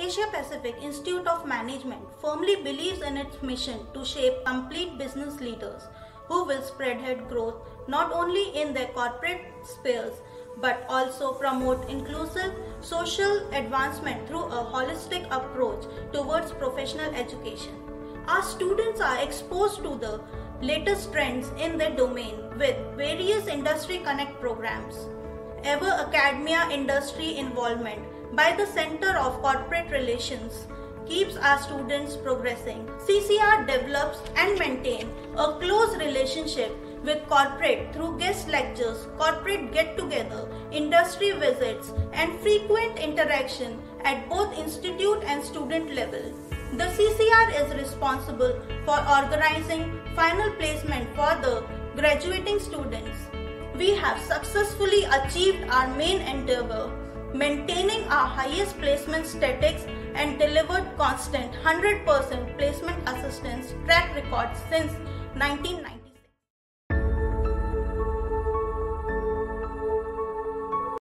Asia Pacific Institute of Management firmly believes in its mission to shape complete business leaders who will spearhead growth not only in their corporate spheres but also promote inclusive social advancement through a holistic approach towards professional education. Our students are exposed to the latest trends in their domain with various industry connect programs, ever academia industry involvement by the Center of Corporate Relations keeps our students progressing. CCR develops and maintains a close relationship with corporate through guest lectures, corporate get-together, industry visits, and frequent interaction at both institute and student level. The CCR is responsible for organizing final placement for the graduating students. We have successfully achieved our main endeavor, maintaining our highest placement statistics and delivered constant 100% placement assistance track record since 1990.